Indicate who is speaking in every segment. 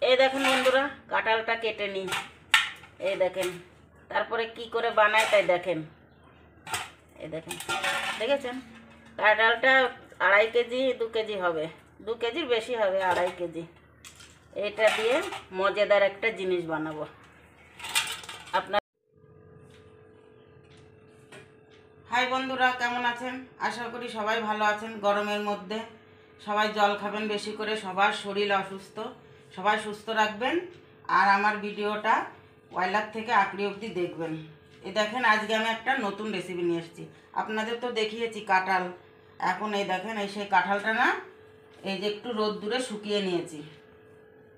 Speaker 1: এই দেখেন বন্ধুরা, কাঁঠালটা কেটে নিই। এই দেখেন, তারপরে কি করে বানায় তাই দেখেন। এই দেখেন, দেখেছেন? কাঁঠালটা 2.5 কেজি 2 কেজি হবে, 2 কেজির বেশি হবে, 2.5 কেজি। এটা দিয়ে মজাদার একটা জিনিস বানাবো। আপনার হাই বন্ধুরা, কেমন আছেন? আশা করি সবাই ভালো আছেন। গরমের মধ্যে সবাই জল খাবেন বেশি করে, সবার শরীর অসুস্থ, সবাই সুস্থ রাখবেন। আর আমার ভিডিওটা ওয়াইলার থেকে আঁকড়ি অবধি দেখবেন। এই দেখেন, আজকে আমি একটা নতুন রেসিপি নিয়ে এসেছি। আপনাদের তো দেখিয়েছি কাঁঠাল, এখন এই দেখেন, এই সেই কাঁঠালটা না, এই যে একটু রোদ্দুরে শুকিয়ে নিয়েছি।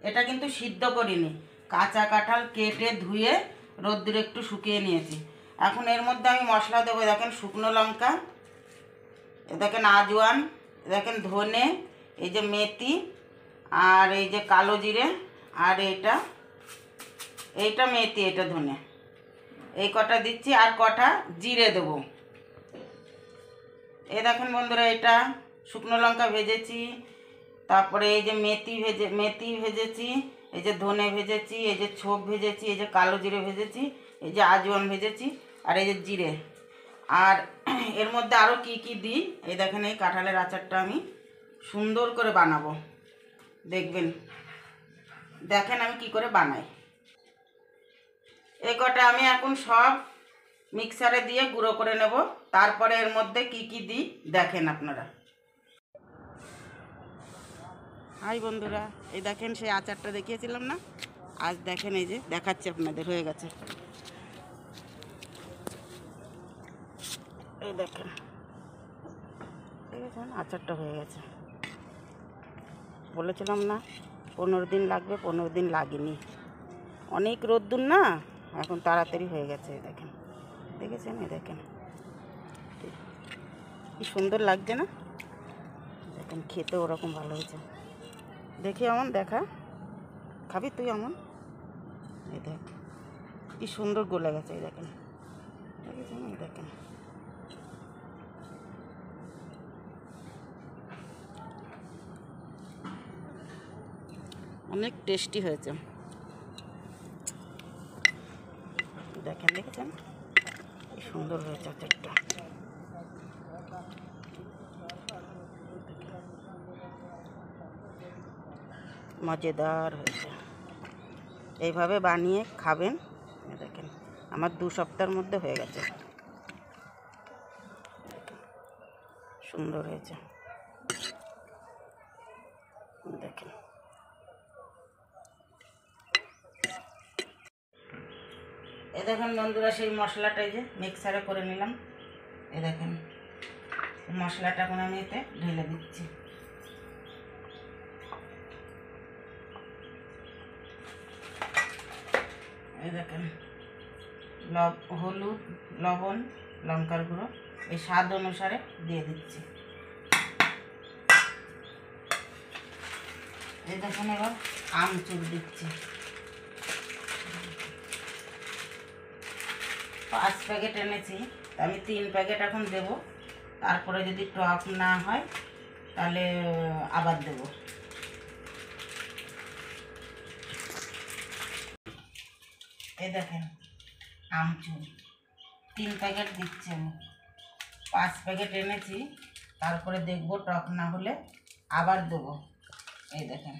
Speaker 1: এটা কিন্তু সিদ্ধ করিনি, কাঁচা কাঁঠাল কেটে ধুয়ে রোদ্দুরে একটু শুকিয়ে নিয়েছি। এখন এর মধ্যে আমি মশলা দেবো। দেখেন, শুকনো লঙ্কা, দেখেন আজওয়ান, দেখেন ধনে, এই যে মেথি, আর এই যে কালো জিরে, আর এইটা মেথি, এটা ধনে, এই কটা দিচ্ছি। আর কটা জিরে দেবো। এই দেখেন বন্ধুরা, এটা শুকনো লঙ্কা ভেজেছি, তারপরে এই যে মেথি ভেজেছি, এই যে ধনে ভেজেছি, এই যে ছোপ ভেজেছি, এই যে কালো জিরে ভেজেছি, এই যে আজওয়ান ভেজেছি, আর এই যে জিরে। আর এর মধ্যে আরও কি কি দিই, এই দেখেন, এই কাঁঠালের আচারটা আমি সুন্দর করে বানাবো, দেখবেন। দেখেন আমি কি করে বানাই। এই কটা আমি এখন সব মিক্সারে দিয়ে গুঁড়ো করে নেব, তারপরে এর মধ্যে কি কি দিই দেখেন আপনারা। হাই বন্ধুরা, এই দেখেন সেই আচারটা দেখিয়েছিলাম না, আজ দেখেন এই যে দেখাচ্ছি আপনাদের, হয়ে গেছে। এই দেখেন, দেখেছেন আচারটা হয়ে গেছে। বলেছিলাম না 15 দিন লাগবে, 15 দিন লাগেনি, অনেক রোদ্দুর না, এখন তাড়াতাড়ি হয়ে গেছে। এই দেখেন, দেখেছেন? এই দেখেন কি সুন্দর লাগছে না? দেখেন, খেতে ওরকম ভালো হয়েছে। দেখি আমন, দেখা, খাবি তুই আমন? এই দেখ কি সুন্দর গলে গেছে। এই দেখেন, দেখেছেন? এই দেখেন, অনেক টেস্টি হয়েছে। দেখেন, দেখেছেন কি সুন্দর হয়েছে আচারটা। মজাদার হয়েছে। এইভাবে বানিয়ে খাবেন। দেখেন, আমার 2 সপ্তাহের মধ্যে হয়ে গেছে, সুন্দর হয়েছে। দেখেন, এ দেখেন বন্ধুরা, সেই মশলাটাই যে মিক্সারে করে নিলাম। এ দেখেন, মশলাটা এখন আমি এতে ঢেলে দিচ্ছি। এই দেখেন, হলুদ, লবণ, লঙ্কার গুঁড়ো, এই স্বাদ অনুসারে দিয়ে দিচ্ছি। এই দেখেন, এবার আমচুর দিচ্ছি। 5 প্যাকেট এনেছি, আমি 3 প্যাকেট এখন দেব, তারপরে যদি টক না হয় তাহলে আবার দেব। এই দেখেন, আমচুর 3 প্যাকেট দিচ্ছি আমি। 5 প্যাকেট এনেছি, তারপরে দেখব টক না হলে আবার দেবো। এই দেখেন,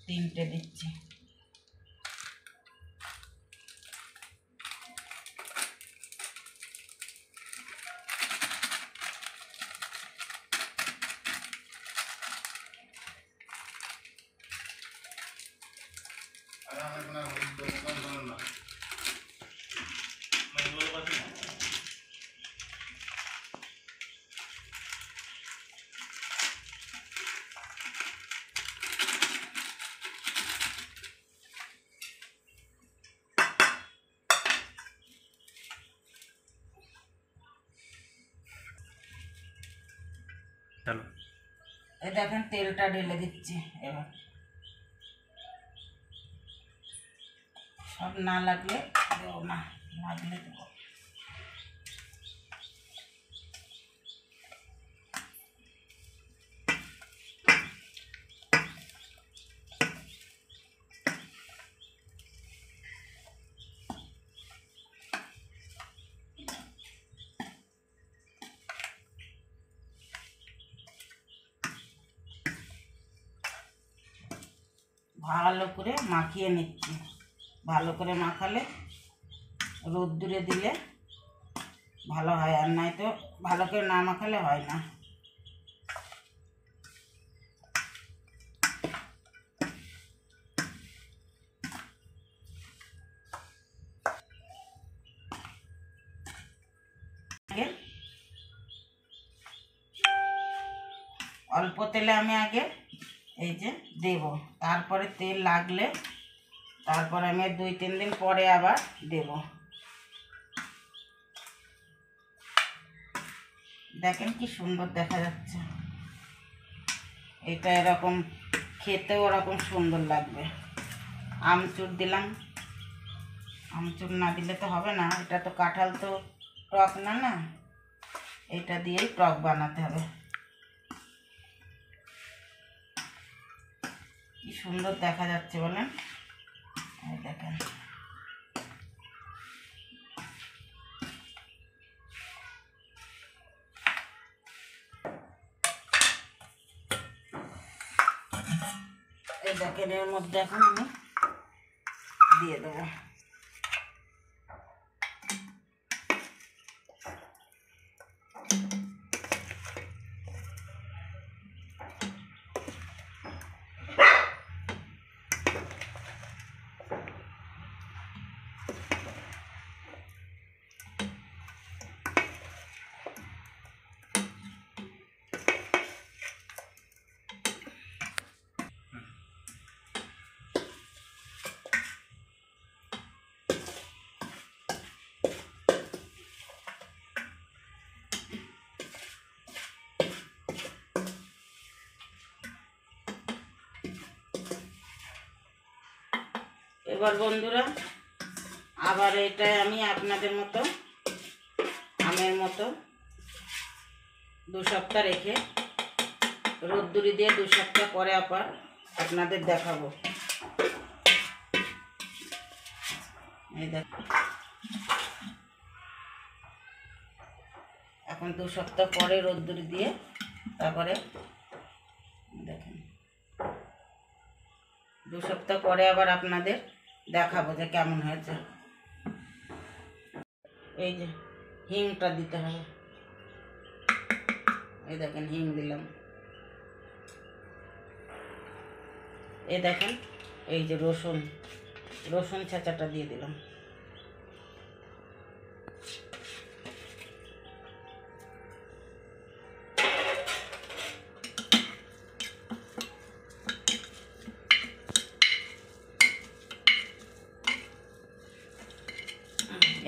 Speaker 1: 3টে দিচ্ছি। চলো, এই দেখেন তেলটা ঢেলে দিচ্ছি। এবার সব না লাগলে দেবো না, লাগলে দেবো। ভালো করে মাখিয়ে নিচ্ছি। ভালো করে মাখালে রোদ্দুরে দিলে ভালো হয়, আর নয়তো ভালো করে না মাখালে হয় না। অল্প তেলে আমি আগে এই যে দেব, তারপরে তেল লাগলে তারপরে আমি 2-3 দিন পরে আবার দেব। দেখেন কি সুন্দর দেখা যাচ্ছে। এটা এরকম খেতেও ওরকম সুন্দর লাগবে। আমচুর দিলাম, আমচুর না দিলে তো হবে না, এটা তো কাঁঠাল তো টক না, না এটা দিয়েই টক বানাতে হবে। কি সুন্দর দেখা যাচ্ছে বলেন, এই দেখেন। এই দেখেন, এর মধ্যে এখন আমি দিয়ে দেবো এবার বন্ধুরা, আবার এটা আমি আপনাদের মতো আমের মতো 2 সপ্তাহ রেখে রোদ্দুরি দিয়ে 2 সপ্তাহ পরে আবার আপনাদের দেখাবো। এই দেখ, এখন 2 সপ্তাহ পরে রোদ্দুরি দিয়ে তারপরে দেখেন 2 সপ্তাহ পরে আবার আপনাদের দেখাবো যে কেমন হয়েছে। এই যে হিংটা দিতে হবে, এই দেখেন হিং দিলাম। এই দেখেন, এই যে রসুন ছেঁচাটা দিয়ে দিলাম।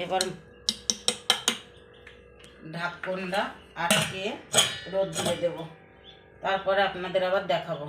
Speaker 1: এবার ঢাকনটা আটকে রোদ দিয়ে দেবো, তারপরে আপনাদের আবার দেখাবো।